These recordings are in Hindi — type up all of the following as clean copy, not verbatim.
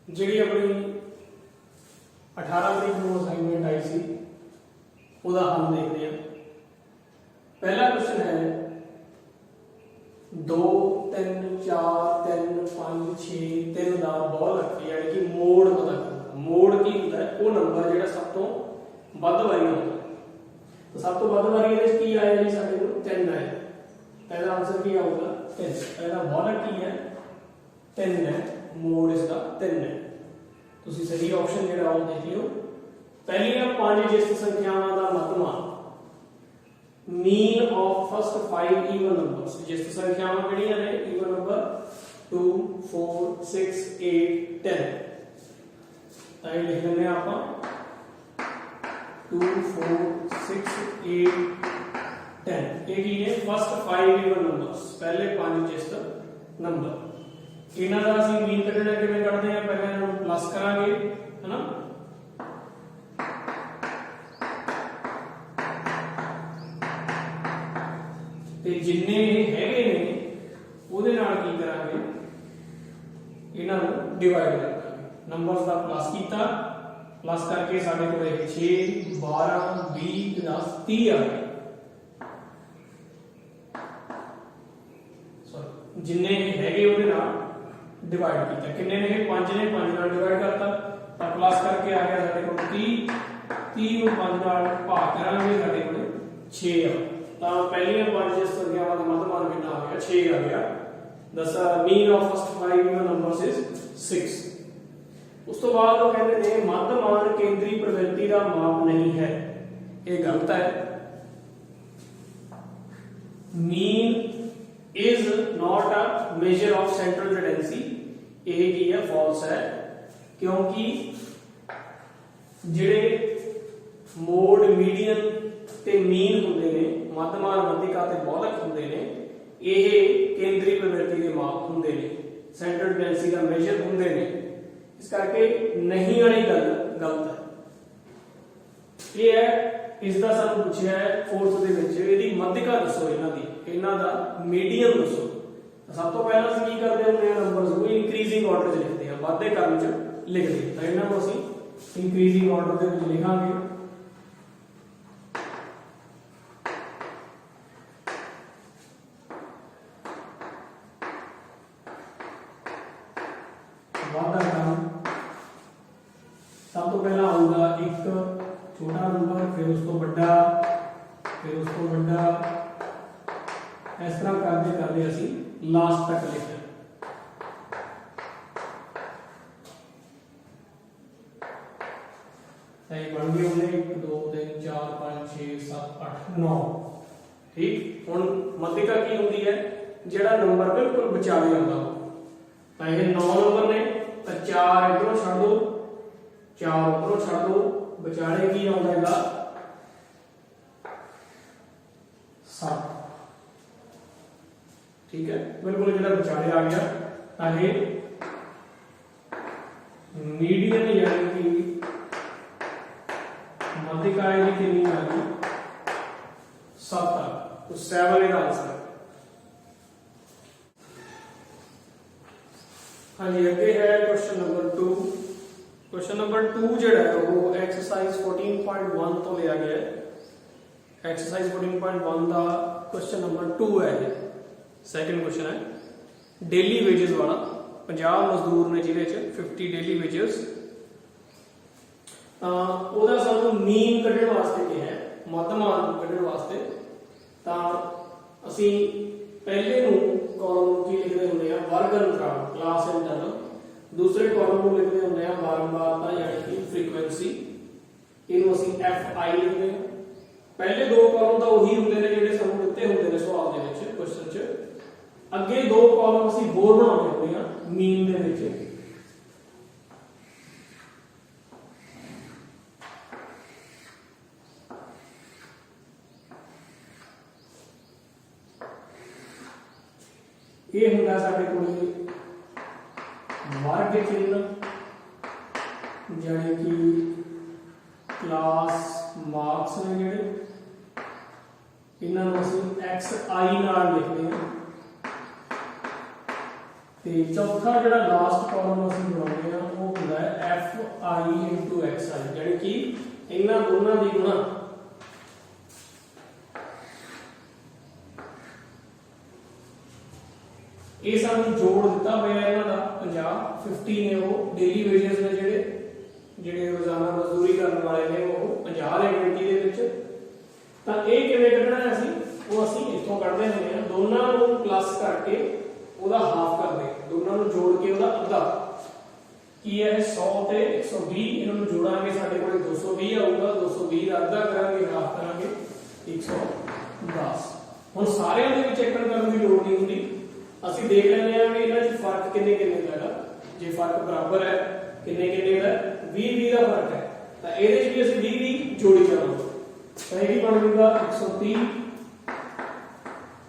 जी अपनी 18 तरीक को असाइनमेंट आई सी ਉਹਦਾ हल देखते हैं। पहला क्वेश्चन है 2 3 4 3 5 6 3 का बहुत रखी यानी कि मोड़ पता करना। मोड़ की होता है वो नंबर जो सब तो ਵੱਧ ਵਾਰੀ होता है। तो सब तो ਵੱਧ ਵਾਰੀ ਇਹਦੇ ਕੀ ਆਇਆ ਜੀ ਸਾਡੇ ਕੋਲ 3 ਆਇਆ। पहला आंसर ਕੀ ਆਊਗਾ 3। पहला बहुत की है 3 है, मोड़ इसका 3 है। ਤੁਸੀਂ सही ऑप्शन ਜਿਹੜਾ ਉਹ देख लियो। पहलियां 5 जिस संख्यावां का मतमान mean of first 5 even numbers जिस संख्यावां किहड़ियां ने ईवन नंबर 2 4 6 8 10 ताई लिख लेने आपां 2 4 6 8 10 ये की है फर्स्ट 5 ईवन नंबर्स पहले 5 जिस नंबर इन्हां दा ਅਸੀਂ मीन ਕੱਢਣਾ ਕਿਵੇਂ ਕੱਢਦੇ ਆ ਪਹਿਲਾਂ ਇਹਨਾਂ ਨੂੰ ਪਲੱਸ ਕਰਾਂਗੇ है ना। ਤੇ ਜਿੰਨੇ ਹੈਗੇ ਨੇ ਉਹਦੇ ਨਾਲ ਕੀ ਕਰਾਂਗੇ ਇਹਨਾਂ ਨੂੰ ਡਿਵਾਈਡ ਕਰਾਂਗੇ। ਨੰਬਰਸ ਦਾ ਪਲੱਸ ਕੀਤਾ ਪਲੱਸ ਕਰਕੇ ਸਾਡੇ ਕੋਲ 6 12 20 10 30 ਆ ਗਏ। ਸੌਰੀ ਜਿੰਨੇ ਹੈਗੇ ਉਹਦੇ ਨਾਲ डिवाइड किया किन्ने ने 5 ने 5 नाल डिवाइड करता तो प्लस करके आ गया साडे कोल 30 30 ਨੂੰ 5 ਨਾਲ ਭਾਗ ਕਰਾਂਗੇ ਸਾਡੇ ਕੋਲ 6 ਆ। ਤਾਂ ਪਹਿਲੀਆਂ 5 ਜਿਸ ਸੰਖਿਆਵਾਂ ਦਾ ਮੱਧਮਾਨ ਕਿੰਨਾ ਆ ਗਿਆ 6 ਆ ਗਿਆ। ਦਸ mean of first 5 even numbers is 6। ਉਸ ਤੋਂ ਬਾਅਦ ਉਹ ਕਹਿੰਦੇ ਨੇ ਮੱਧਮਾਨ ਕੇਂਦਰੀ ਪ੍ਰਵਿਰਤੀ ਦਾ ਮਾਪ ਨਹੀਂ ਹੈ। ਇਹ ਗਲਤ ਹੈ। ਮੀਨ is not a measure of central tendency ਇਹ ਕੀ ਹੈ false ਹੈ ਕਿਉਂਕਿ ਜਿਹੜੇ ਮੋਡ ਮੀਡੀਅਨ ਤੇ ਮੀਨ ਹੁੰਦੇ ਨੇ ਮੱਧਮਾਨ ਮੱਧਿਕਾ ਤੇ ਬਹੁਲਕ ਹੁੰਦੇ ਨੇ ਇਹ ਕੇਂਦਰੀ ਪ੍ਰਵਿਰਤੀ ਦੇ ਮਾਪ ਹੁੰਦੇ ਨੇ ਸੈਂਟਰਲ ਟੈਂਡੈਂਸੀ ਦਾ ਮੇਜਰ ਹੁੰਦੇ ਨੇ। ਇਸ ਕਰਕੇ ਨਹੀਂ ਵਾਲੀ ਗੱਲ ਗਲਤ ਹੈ। ਇਹ ਹੈ ਇਸ ਦਾ ਸਾਨੂੰ ਪੁੱਛਿਆ ਹੈ 4th ਦੇ ਵਿੱਚ ਇਹਦੀ ਮੱਧਿਕਾ ਦੱਸੋ ਇਹਨਾਂ ਦਾ ਮੀਡੀਅਨ ਦੱਸੋ। ਸਭ ਤੋਂ ਪਹਿਲਾਂ ਅਸੀਂ ਕੀ ਕਰਦੇ ਹੁੰਦੇ ਆ ਨੰਬਰਸ ਨੂੰ ਇਨਕਰੀਜ਼ਿੰਗ ਆਰਡਰ 'ਚ ਲਿਖਦੇ ਆ ਵਾਧੇ ਕ੍ਰਮ 'ਚ ਲਿਖਦੇ ਤਾਂ ਇਹਨਾਂ ਨੂੰ ਅਸੀਂ ਇਨਕਰੀਜ਼ਿੰਗ ਆਰਡਰ ਦੇ ਵਿੱਚ ਲਿਖਾਂਗੇ। ਵਾਧਾ ਕ੍ਰਮ ਸਭ ਤੋਂ ਪਹਿਲਾਂ ਆਊਗਾ ਇੱਕ छोटा नंबर फिर उसको बड़ा फिर उसको बड़ा इस तरह करते करते असी लास्ट तक लिखना। सही बन गए होंगे 1 2 3 4 5 6 7 8 9 ठीक। हुण मध्यिका की होंदी है जेड़ा नंबर बिल्कुल विचाले आंदा हो तां ये 9 नंबर ने तां 4 इधरों छड्ड दो 4 उधरों छड्ड दो विचाले की आउंदा हैगा 7 ठीक है बिल्कुल जेड़ा विचाले आ गया ताकि मीडियन यानी कि मध्यिका की कितनी आ गई 7 आ तो 7 का आंसर। हाँ जी अगे है क्वेश्चन नंबर 2। क्वेश्चन नंबर 2 ਜਿਹੜਾ ਹੈ ਉਹ एक्सरसाइज 14.1 ਤੋਂ ਲਿਆ ਗਿਆ ਹੈ। एक्सरसाइज 14.1 ਦਾ क्वेश्चन नंबर 2 है ये सेकंड क्वेश्चन है डेली वेजेस वाला 50 मजदूर ने जिले च 50 डेली वेजेस ਉਹਦਾ ਸਾਨੂੰ ਮੀਨ ਕੱਢਣ ਵਾਸਤੇ ਕਿਹਾ ਹੈ ਮੱਧਮਾਨ ਕੱਢਣ ਵਾਸਤੇ। ਤਾਂ ਅਸੀਂ ਪਹਿਲੇ ਨੂੰ ਕਾਲਮ ਨੂੰ ਕੀ ਲਿਖਦੇ ਹੁੰਦੇ ਆ ਵਰਗ ਅੰਤਰਾਲ ਕਲਾਸ ਇੰਟਰਵਲ। दूसरे कॉलम को लिखते होंगे बारंबारता यानी कि फ्रीक्वेंसी इनको ਅਸੀਂ FI लिखते हैं। पहले दो कॉलम ਤਾਂ ਉਹੀ ਹੁੰਦੇ ਨੇ ਜਿਹੜੇ ਸਾਨੂੰ ਦਿੱਤੇ ਹੁੰਦੇ ਨੇ ਸਵਾਲ ਦੇ ਵਿੱਚ ਕੁਐਸਚਨ 'ਚ। ਅੱਗੇ ਦੋ ਕਾਲਮ ਅਸੀਂ ਹੋਰ ਬਣਾਉਣੇ ਹੁੰਦੇ ਆ ਮੀਨ ਦੇ ਵਿੱਚ। ਇਹ ਹੁੰਦਾ ਸਾਡੇ ਕੋਲ वर्ग चिन्ह यानी कि क्लास मार्क्स ने जेडे इन्हां नूं XI नाल लिखते हैं। ਤੇ ਚੌਥਾ ਜਿਹੜਾ ਲਾਸਟ ਕਾਲਮ ਅਸੀਂ ਬਣਾਉਂਦੇ ਆ ਉਹ आई इंटू एक्स आई, यानी कि इन्हां दोनों की गुणा ये सानू जोड़ दिता हुआ है इन्हां दा 50 50 ने वो डेली वेजेस ने ਜਿਹੜੇ रोजाना मजदूरी करने वाले ने वो 50 ने गिनती ਦੇ ਵਿੱਚ। ਤਾਂ ਇਹ ਕਿਵੇਂ ਕੱਢਣਾ ਹੈ ਅਸੀਂ, ਉਹ ਅਸੀਂ ਇੱਥੋਂ ਕੱਢਦੇ ਹੁੰਦੇ ਆ, ਦੋਨਾਂ ਨੂੰ ਪਲੱਸ ਕਰਕੇ ਉਹਦਾ ਹਾਫ ਕਰਦੇ, ਦੋਨਾਂ ਨੂੰ ਜੋੜ ਕੇ ਉਹਦਾ ਅੱਧਾ ਕੀ ਹੈ 100 ਤੇ 120, ਇਹਨਾਂ ਨੂੰ ਜੋੜਾਂਗੇ ਸਾਡੇ ਕੋਲ 220 ਆਊਗਾ, 220 ਦਾ ਅੱਧਾ ਕਰਾਂਗੇ ਹਾਫ ਕਰਾਂਗੇ 110। ਹੁਣ ਸਾਰਿਆਂ ਦੇ ਵਿੱਚ ਐਕਟ ਕਰਨ ਦੀ ਲੋੜ ਨਹੀਂ ਹੁੰਦੀ, ਅਸੀਂ ਦੇਖ ਲੈਂਦੇ ਆ ਵੀ ਇਹਨਾਂ 'ਚ ਫਰਕ ਕਿੰਨੇ ਕਿੰਨੇ ਦਾ ਹੈਗਾ। ਜੇ ਫਰਕ ਬਰਾਬਰ ਹੈ ਕਿੰਨੇ ਕਿੰਨੇ ਦਾ 20 20 ਦਾ ਫਰਕ ਹੈ, ਤਾਂ ਇਹਦੇ 'ਚ ਵੀ ਅਸੀਂ 20 20 ਜੋੜੀ ਜਾਵਾਂਗੇ, ਤਾਂ ਇਹ ਵੀ ਬਣ ਜੂਗਾ 130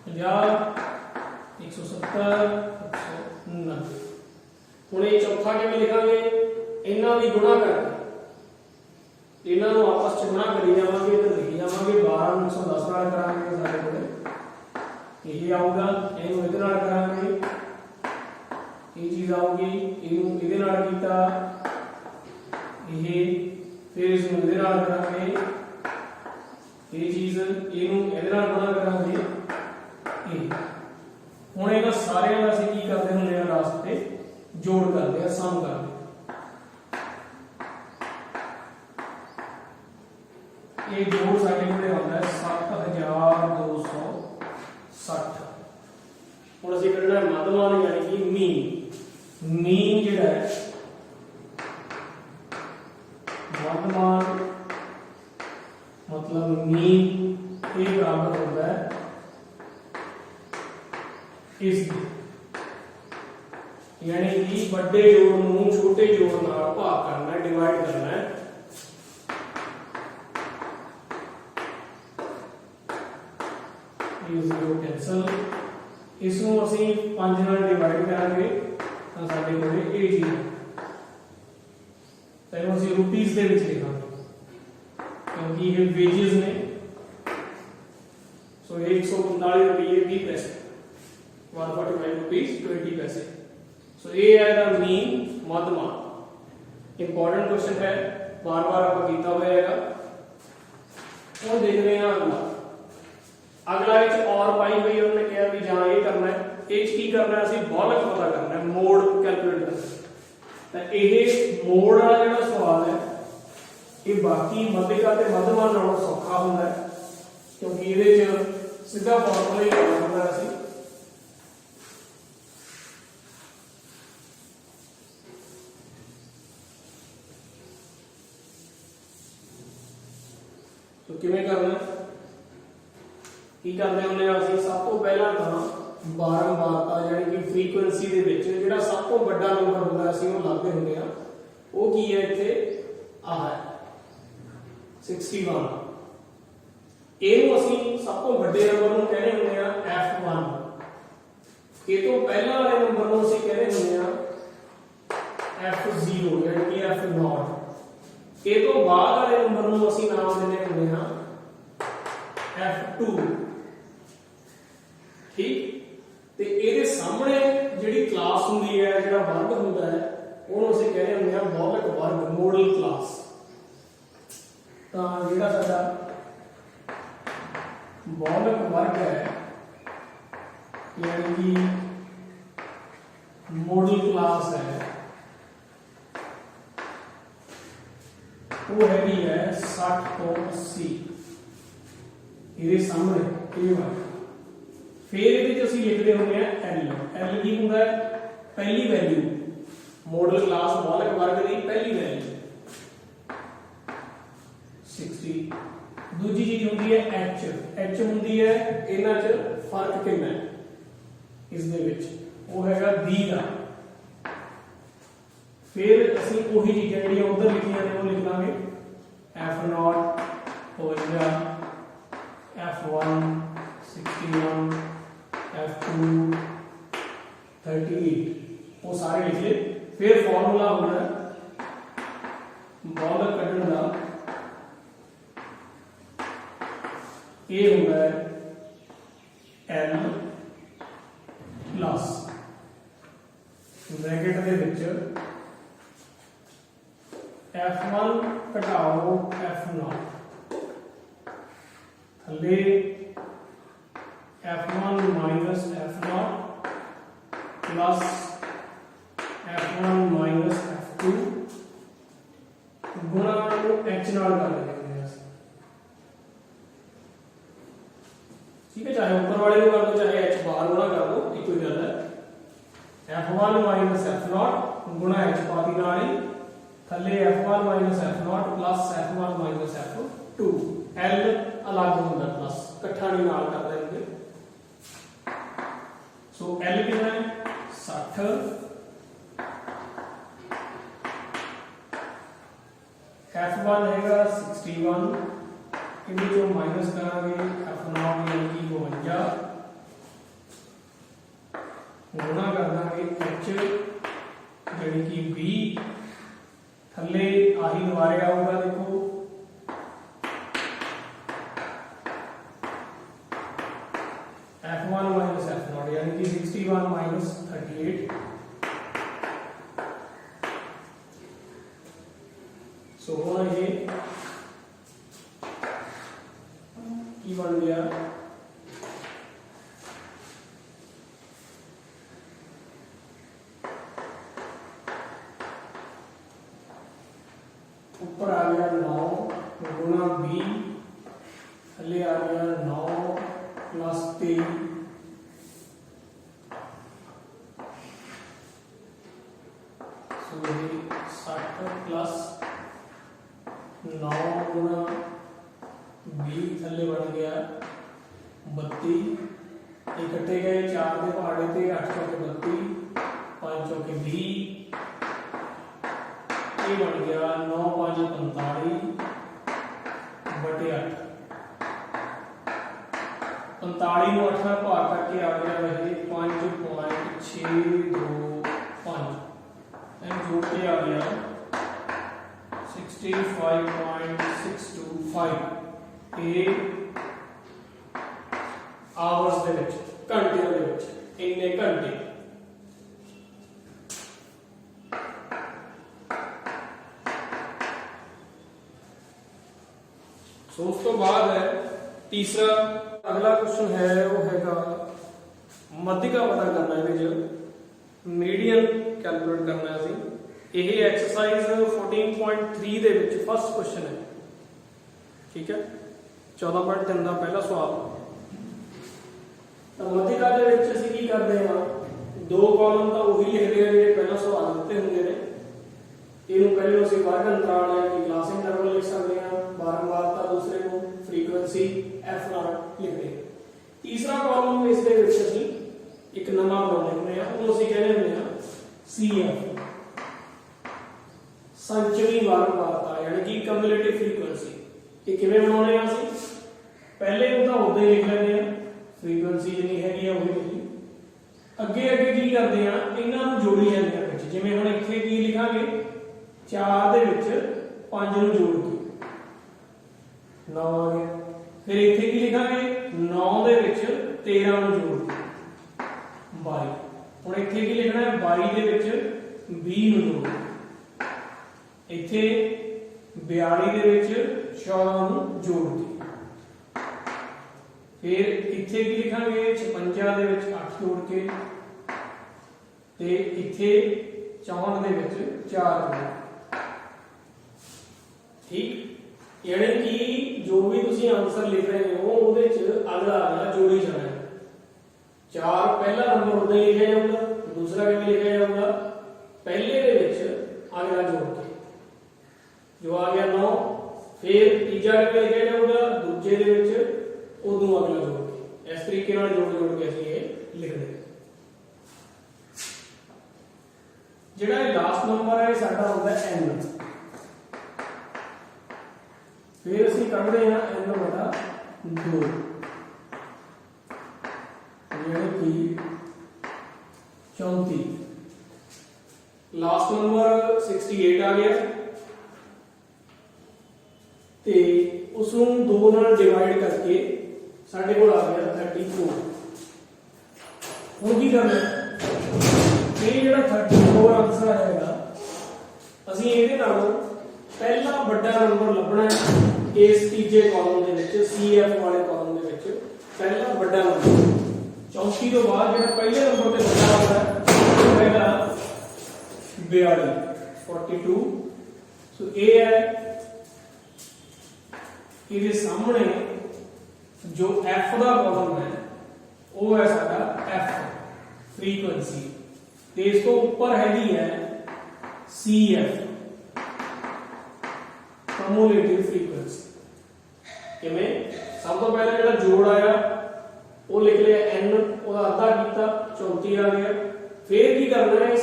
50 170 190। ਹੁਣ ਇਹ ਚੌਥਾ ਕਿਵੇਂ ਲਿਖਾਂਗੇ, ਇਹਨਾਂ ਦੀ ਗੁਣਾ ਕਰਕੇ ਇਹਨਾਂ ਨੂੰ ਆਪਸ ਚ ਗੁਣਾ ਕਰੀ ਜਾਵਾਂਗੇ, ਤੇ ਲਿਖੀ ਜਾਵਾਂਗੇ 12 ਨੂੰ 110 ਨਾਲ ਕਰਾਂਗੇ, ਸਾਡੇ ਕੋਲ ਇਹ ਆਊਗਾ, ਇਹਨੂੰ ਇਹਦੇ ਨਾਲ ਕਰਾਂਗੇ ਇਹ ਚੀਜ਼ ਆਊਗੀ, ਇਹਨੂੰ ਇਹਦੇ ਨਾਲ ਕੀਤਾ ਇਹ, ਫਿਰ ਇਸ ਨੂੰ ਇਹਦੇ ਨਾਲ ਕਰਾਂਗੇ ਇਹ ਚੀਜ਼, ਇਹਨੂੰ ਇਹਦੇ ਨਾਲ ਗੁਣਾ ਕਰਾਂਗੇ ਇਹ। ਹੁਣ ਇਹਨਾਂ ਸਾਰਿਆਂ ਦਾ ਅਸੀਂ ਕੀ ਕਰਦੇ ਹੁੰਦੇ ਆ, ਲਾਸਟ ਤੇ जोड़ करते हैं, सम करते हैं। ये जोड़ साडे कोले आउंदा है 7260। हुण असीं कढना है मध्यमान, यानी कि मीन। मीन जिहड़ा है मध्यमान मतलब मीन ये बराबर होता है इस, यानी कि बड़े जोड़ नूं छोटे जोड़ नाल भाग करना है, डिवाइड करना है। ये जीरो कैंसल, इसनूं असीं 5 नाल डिवाइड करांगे तां साडे कोल ये चीज़ है, तां इहनूं असीं रुपीस दे विच लिखांगे क्योंकि ये वेजेस ने। सो 145 रुपये 20 पैसे, 145 रुपीस 20 पैसे। सो ये है दा मीन मध्यमान। इंपॉर्टेंट क्वेश्चन है, बार बार आप कीता हुआ है। और देख रहे हैं अगला, अगला एक और पाई हुई उन्होंने कहा भी जहां ये करना है, एक की करना है, असं बहुलक पता करना है, मोड़ कैलकुलेट करना। तो ये मोड़ वाला जो सवाल है ये बाकी मध्यिका ते मध्यमान नालों सौखा होता है, क्योंकि ये सीधा फॉर्मूला ही करना होता है। असं तो किवें करना की करते होंगे, असं सब तो पहला तो बारंबारता यानी कि फ्रीकुएंसी दे विच जिहड़ा सब तो बड़ा नंबर होंदा असं वो लाते होंगे, वो की है इत्थे आ है 61। ਇਹਨੂੰ ਅਸੀਂ ਸਭ ਤੋਂ ਵੱਡੇ ਨੰਬਰ ਨੂੰ ਕਹਿੰਦੇ ਹੁੰਦੇ ਆ f1, ਇਹ ਤੋਂ ਪਹਿਲਾਂ ਵਾਲੇ ਨੰਬਰ ਨੂੰ ਅਸੀਂ ਕਹਿੰਦੇ ਹੁੰਦੇ ਆ f0 यानी कि f0। ਇਹ ਤੋਂ ਬਾਅਦ ਵਾਲੇ ਨੰਬਰ ਨੂੰ ਅਸੀਂ ਨਾਮ ਦਿੰਦੇ ਹੁੰਦੇ ਹਾਂ f2। ਠੀਕ, ਤੇ ਇਹਦੇ ਸਾਹਮਣੇ ਜਿਹੜੀ ਕਲਾਸ ਹੁੰਦੀ ਹੈ, ਜਿਹੜਾ ਵਰਗ ਹੁੰਦਾ ਹੈ, ਉਹਨੂੰ ਅਸੀਂ ਕਹਿੰਦੇ ਹੁੰਦੇ ਹਾਂ ਬਹੁਲਕ ਵਰਗ, ਮੋਡਲ ਕਲਾਸ। ਤਾਂ ਜਿਹੜਾ ਸਾਡਾ बहुलक वर्ग है यानी कि मॉडल क्लास है, वो हैगी है 60 तो 80। ये सामने ये वर्ग, फिर ये असं लिखते होंगे एल। एल की होंगे पहली वैल्यू, मॉडल क्लास बहुलक वर्ग की पहली वैल्यू 60। दूजी चीज होती है एच। एच होती है इन्हां च फर्क कितना है इस दे विच, वो हैगा 20 का। फिर असं वही चीज़ां जिहड़ियां उधर लिखियां ने वो लिख लांगे f0 52 f1 61 f2 38, वो सारे लिख ले। फिर फॉर्मूला होना बहुलक कढण दा, ये होगा एल प्लस ब्रैकेट दे विच F1 घटाओ F0 थले F1 minus F0 plus F1 minus F2 गुणा H नाल कर देंगे। ठीक है, चाहे ऊपर वाले को कर दो चाहे H बाहर गुणा कर दो, एक ही गल है। F1 माइनस F0 गुणा H पाती नाल ही थले F1 minus F0 plus F1 minus F2 L अलग होंदा प्लस इकट्ठा नहीं नाल कर देंगे। सो L कितना है 60 F1 हैगा 61 इनके जो माइनस करांगे F0 यानी कि 52 गुणा कर देंगे H यानी कि 20 थले आही दोबारे आऊगा देखो F1 माइनस F0 यानी कि 61 माइनस 38 सो ये की बन गया ऊपर आ गया 9 गुणा 20 थले आ गया 9 प्लस 3 सो 60 प्लस 9 गुणा 20 थले बन गया 32 इकट्ठे गए 4 के पहाड़े थे 8 चौके 32 5 चौके 20 ये बन गया 9 5 45 बटे 8 45 ਨੂੰ 8 ਨਾਲ ਭਾਗ ਕਰਕੇ ਆ ਗਿਆ ਵੈਸੇ 5.625 ਐਂ ਜੋੜ ਕੇ ਆ ਗਿਆ 65.625 ਇਹ ਆਵਰਸ ਦੇ ਵਿੱਚ ਘੰਟਿਆਂ ਦੇ ਵਿੱਚ ਇੰਨੇ ਘੰਟੇ। सो उस तो बाद है तीसरा अगला क्वेश्चन है वो हैगा मध्यिका पता करना है जो मीडियन कैलकुलेट करना है ਅਸੀਂ ਇਹ ਐਕਸਰਸਾਈਜ਼ 14.3 ਦੇ ਵਿੱਚ ਫਸਟ ਕੁਐਸਚਨ ਹੈ। ਠੀਕ ਹੈ, 14.3 ਦਾ ਪਹਿਲਾ ਸਵਾਲ। ਤਾਂ ਮੱਧਿਕਾ ਦੇ ਵਿੱਚ ਅਸੀਂ ਕੀ ਕਰਦੇ ਹਾਂ, ਦੋ ਕਾਲਮ ਤਾਂ ਉਹੀ ਲਿਖਦੇ ਆ ਜਿਹੜੇ ਪਹਿਲਾ ਸਵਾਲ ਦਿੱਤੇ ਹੁੰਦੇ ਨੇ। ਇਹਨੂੰ ਪਹਿਲੇ ਅਸੀਂ ਵਰਗ ਅੰਤਰਾਲ ਹੈ ਕਿ ਕਲਾਸ ਇੰਟਰਵਲ ਲਿਖ ਸਕਦੇ ਹਾਂ, ਬਾਰੰਬਾਰਤਾ ਦੂਸਰੇ ਨੂੰ ਫ੍ਰੀਕੁਐਂਸੀ f ਨਾਲ ਲਿਖਦੇ ਹਾਂ। ਤੀਸਰਾ ਕਾਲਮ ਇਸ ਦੇ ਵਿੱਚ ਅਸੀਂ ਇੱਕ ਨਵਾਂ ਕਾਲਮ ਲਿਖਦੇ ਹਾਂ, ਉਹਨੂੰ ਅਸੀਂ ਕਹਿੰਦੇ ਹੁੰਦੇ ਹਾਂ cf ਸੰਚਰੀ ਵਾਰੰਬਾਰਤਾ यानी कि ਕਮਿਊਲੇਟਿਵ ਫ੍ਰੀਕੁਐਂਸੀ। ਇਹ ਕਿਵੇਂ ਬਣਾਉਣੇ ਆ ਅਸੀਂ, ਪਹਿਲੇ ਨੂੰ ਤਾਂ ਉਦਾਂ ਹੀ ਲਿਖ ਲੈਂਦੇ ਆ, ਫ੍ਰੀਕੁਐਂਸੀ ਜਿੰਨੀ ਹੈਗੀ ਆ ਉਹ ਲਿਖੀ, ਅੱਗੇ ਅੱਗੇ ਕੀ ਕਰਦੇ ਆ ਇਹਨਾਂ ਨੂੰ ਜੋੜੀ ਜਾਂਦੇ ਆ ਵਿੱਚ। ਜਿਵੇਂ ਹੁਣ ਇੱਥੇ ਕੀ ਲਿਖਾਂਗੇ 4 ਦੇ ਵਿੱਚ 5 ਨੂੰ ਜੋੜ ਕੇ 9 ਆ ਗਿਆ, ਫਿਰ ਇੱਥੇ ਕੀ ਲਿਖਾਂਗੇ 9 ਦੇ ਵਿੱਚ 13 ਨੂੰ ਜੋੜ ਕੇ 22। ਹੁਣ ਇੱਥੇ ਕੀ ਲਿਖਣਾ ਹੈ 22 ਦੇ ਵਿੱਚ 20 ਨੂੰ ਜੋੜ ਕੇ, ਇੱਥੇ 42 ਦੇ ਵਿੱਚ 14 ਨੂੰ ਜੋੜ ਕੇ, फिर इत्थे की लिखांगे 56 ਦੇ ਵਿੱਚ 8 ਜੋੜ ਕੇ ਤੇ ਇੱਥੇ 64 ਦੇ ਵਿੱਚ 4 ਜੋੜ। ठीक, यानी कि जो भी तुसी आंसर लिख रहे हो ਉਹਦੇ ਚ ਅਗਲਾ ਅਗਲਾ ਜੋੜੀ ਜਾਣਾ है। 4 पहला नंबर ਉਦਾਂ ਹੀ ਲਿਖਿਆ ਜਾਊਗਾ, दूसरा ਕਿਵੇਂ ਲਿਖਿਆ ਜਾਊਗਾ पहले ਦੇ ਵਿੱਚ ਅਗਲਾ ਜੋੜ ਕੇ, जो आ गया 9। फिर तीजा किਵੇਂ ਲਿਖਿਆ ਜਾਊਗਾ ਦੂਜੇ ਦੇ ਵਿੱਚ ਉਦੋਂ ਅਗਲਾ ਜੋੜ ਕੇ। ਇਸ ਤਰੀਕੇ ਨਾਲ ਜੋੜ ਜੋੜ ਕੇ ਅਸੀਂ ਇਹ ਲਿਖਦੇ ਹਾਂ। ਜਿਹੜਾ ਇਹ ਲਾਸਟ ਨੰਬਰ ਹੈ ਸਾਡਾ ਹੁੰਦਾ ਹੈ n। फिर ਅਸੀਂ ਕੱਢਦੇ ਹਾਂ n ਬਟਾ 2 यानी कि 34। लास्ट नंबर 68 आ गया ਤੇ ਉਸ ਨੂੰ 2 ਨਾਲ ਡਿਵਾਈਡ ਕਰਕੇ ਸਾਡੇ ਕੋਲ ਆ ਗਿਆ 34। ਹੁਣ ਕੀ ਕਰਨਾ ਹੈ, ਇਹ ਜਿਹੜਾ 34 ਆਨਸਰ ਆਏਗਾ ਅਸੀਂ ਇਹਦੇ ਨਾਲ पहला बड़ा नंबर लभना है इस तीजे कॉलम दे विच CF वाले कॉलम दे विच पहला बड़ा नंबर 34 तो बाद जो पहले नंबर पे बड़ा आता है वो हैगा 42 सो ए है इसके सामने जो F का कॉलम है वो है साडा F फ्रीक्वेंसी ते इसको ऊपर हैगी है CF कम्युलेटिव फ्रीक्वेंसी किवें सब तो पहले जो जोड़ आया वो लिख लिया n ओदा अद्धा कीता 34 आ गया फिर की करना है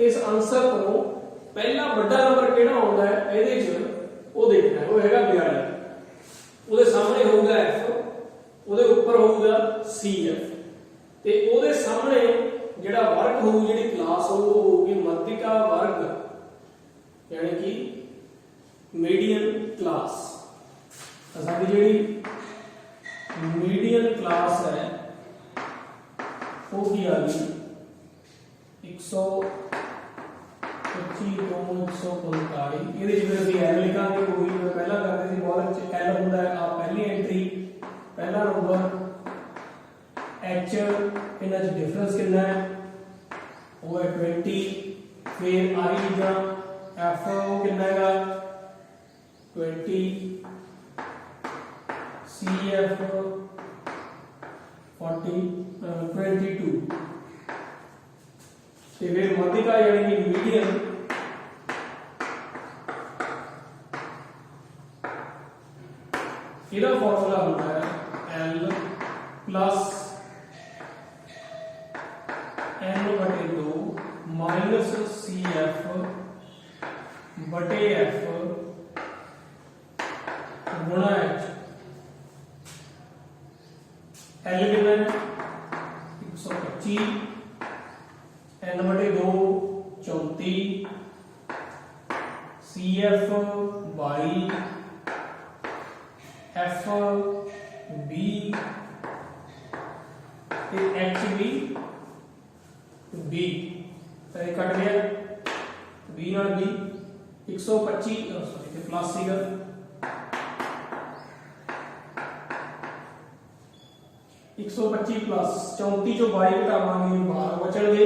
इस आंसर को पहला बड़ा नंबर केड़ा आउंदा है ਇਹਦੇ ਚ ਉਹ देखना है वो हैगा 42 ਉਹਦੇ ਸਾਹਮਣੇ ਹੋਊਗਾ f ਉਹਦੇ ਉੱਪਰ ਹੋਊਗਾ cf ਤੇ ਉਹਦੇ ਸਾਹਮਣੇ ਜਿਹੜਾ ਵਰਗ ਹੋਊ ਜਿਹੜੀ ਕਲਾਸ ਹੋਊ ਉਹ ਹੋਊਗੀ ਮੱਧਿਕਾ ਵਰਗ ਯਾਨੀ ਕਿ मीडियन क्लास साडी जेडी मीडियन क्लास है वो की आ गई 125 ਤੋਂ 145 ਇਹਦੇ ਵਿੱਚ ਅਸੀਂ ਐਲ ਲਿਖਾਂਗੇ ਉਹੀ ਮੈਂ ਪਹਿਲਾਂ ਕਰਦੇ ਸੀ ਬਹੁਤ ਅੱਛੇ ਐਲ ਹੁੰਦਾ ਹੈ ਆ ਪਹਿਲੀ ਐਂਟਰੀ ਪਹਿਲਾ ਨੰਬਰ एच ਇਹਨਾਂ ਚ ਡਿਫਰੈਂਸ ਕਿੰਨਾ ਹੈ ਉਹ ਹੈ 20 ਫਿਰ ਆਈ ਜਾਂ ਐਫ ਉਹ ਕਿੰਨਾ ਹੈਗਾ 20 CF 22 ਤੇ ਫਿਰ ਮੱਧਿਕਾ ਯਾਨੀ ਕਿ ਮੀਡੀਅਨ ਇਹਦਾ ਫਾਰਮੂਲਾ ਹੁੰਦਾ ਹੈ L plus N/2 minus CF बटे F गुणा H L कितना है 125 N/2 34 CF 22 F 20 H भी B तो ये कट गया B और B 125 सॉरी प्लस सीगा 125 प्लस 34 जो 22 घटावांगे 12 बचणगे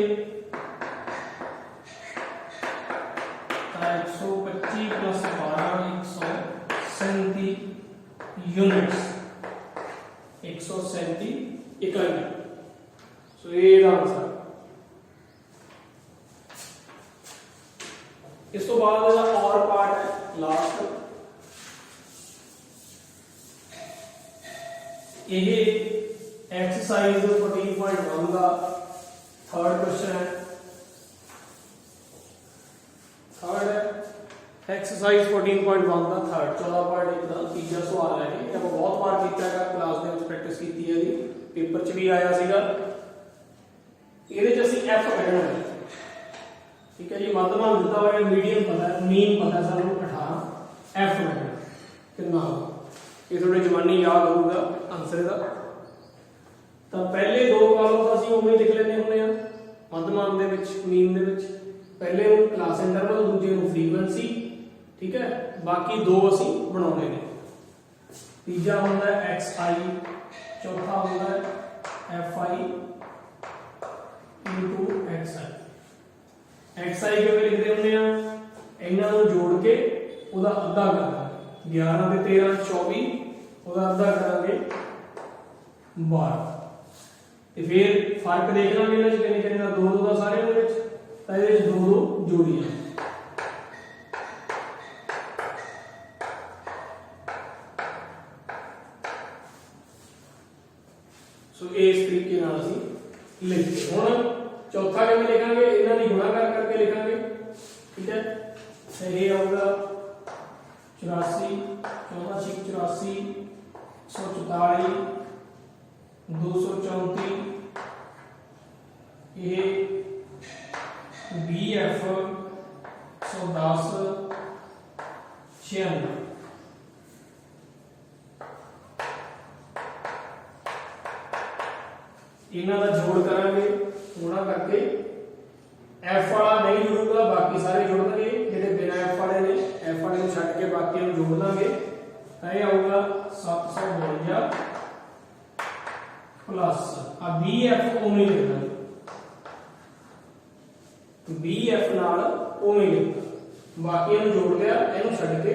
125 प्लस 12 137 यूनिट्स 137 इकाई सो ये आंसर इस तो बाद और पार्ट है लास्ट ये एक्सरसाइज 14.1 का थर्ड क्वेश्चन है थर्ड है एक्सरसाइज 14.1 का थर्ड 14 पार्ट एक का तीसरा सवाल है ये ਆਪਾਂ बहुत बार ਕੀਤਾ ਹੈਗਾ क्लास ਦੇ ਵਿੱਚ ਪ੍ਰੈਕਟਿਸ ਕੀਤੀ ਹੈ ਜੀ पेपर च भी आया ਸੀਗਾ ਇਹਦੇ ਚ ਅਸੀਂ f ਕੱਢਣਾ ਹੈ ठीक है जी मध्यमा दिता हुआ है मीडियम पता है मीन पता है सानू 18 एफ है कितना ये थोड़े जवानी याद होगा आंसर दा तो पहले दो कॉलम तो ਅਸੀਂ ਉਵੇਂ ਲਿਖ ਲੈਣੇ ਹੁੰਦੇ ਆ ਮੱਧਮਾਨ ਦੇ ਵਿੱਚ मीन ਦੇ ਵਿੱਚ ਪਹਿਲੇ ਨੂੰ ਕਲਾਸ ਇੰਟਰਵਲ ਦੂਜੇ ਨੂੰ ਫ੍ਰੀਕੁਐਂਸੀ ਠੀਕ ਹੈ ਬਾਕੀ ਦੋ ਅਸੀਂ ਬਣਾਉਣੇ ਨੇ ਤੀਜਾ ਹੁੰਦਾ ਹੈ xi चौथा होगा fi into xi xi ਕਿਵੇਂ ਲਿਖਦੇ ਹੁੰਦੇ ਆ ਇਹਨਾਂ ਨੂੰ ਜੋੜ ਕੇ ਉਹਦਾ ਅੱਧਾ ਕਰਨਾ 11 ਤੇ 13 24 ਉਹਦਾ ਅੱਧਾ ਕਰਾਂਗੇ 12 ਤੇ ਫਿਰ ਫਰਕ ਦੇਖ ਲਾਂਗੇ ਇਹਨਾਂ ਚ ਕਿੰਨੇ ਕਿੰਨੇ ਦਾ 2 2 ਦਾ ਸਾਰਿਆਂ ਦੇ ਵਿੱਚ ਤਾਂ ਇਹਦੇ ਵਿੱਚ 2 2 ਜੋੜੀਆਂ सो इस तरीके नाल ਅਸੀਂ ਲਿਖਦੇ ਹੁਣ चौथा किवें लिखांगे इन्हां दी गुणा करके लिखांगे ठीक है तो ये आऊगा 84 84 144 234 ये BF 110 96 इन्हां दा जोड़ करांगे गुणा करके एफ वाला नहीं जुड़ूगा बाकी सारे जुड़ देंगे जेडे बिना एफ वाले ने एफ वाले को छड्ड के ਲਾਂਗੇ ਤਾਂ ਇਹ ਆਊਗਾ 752 प्लस आ BF ओमें लिखना BF नाल ओमें लिखना बाकी इन्हू जोड़ लिया इन्हू छड्ड के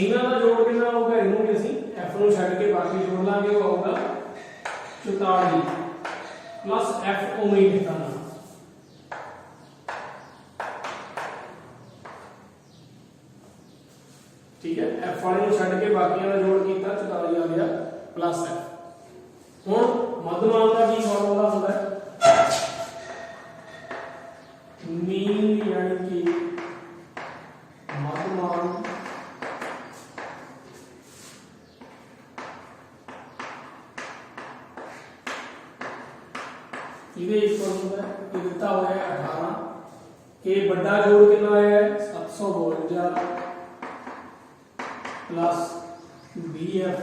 इन्हां दा जोड़ कितना आऊगा इन्हू भी असीं F नू छड्ड के बाकी जोड़ लांगे वो आऊगा 44 प्लस F ओमें लिखना ना ठीक है F वाले नू छड्ड के बाकी दा जोड़ कीता 44 आ गया प्लस F ਹੁਣ ਮੱਧਮਾਨ ਦਾ ਕੀ ਫਾਰਮੂਲਾ ਹੁੰਦਾ ਹੈ ਮੀਨ यानी कि मध्यमान ये इक्वल होता है ये दिता हुआ है 18 के बड़ा जोड़ कितना है 752 प्लस BF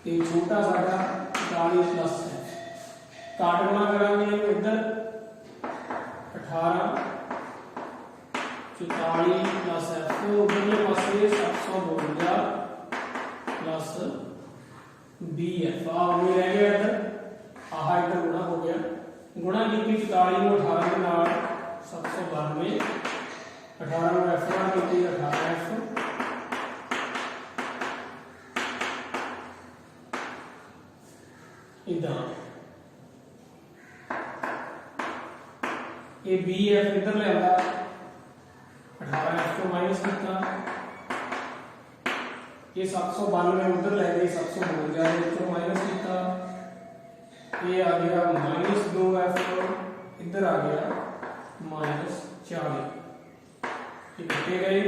ये छोटा साडा 40 प्लस है काटना करांगे इधर 18 44 प्लस F तो उधरले पासे 752 प्लस BF आ हो रह गया इधर आह इधर गुणा हो गया गुणा की 44 को 18 के नाल 792 18 को F नाल की 18F इधर ये BF इधर ले आया 18F को माइनस किया ये 792 उधर ले गए 752 को माइनस किया ये आ गया -2F इधर आ गया -40 ये कितने गए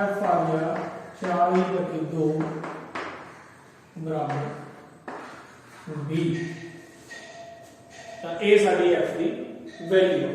F आ गया 40/2 बराबर B तो ए साडी F की वैल्यू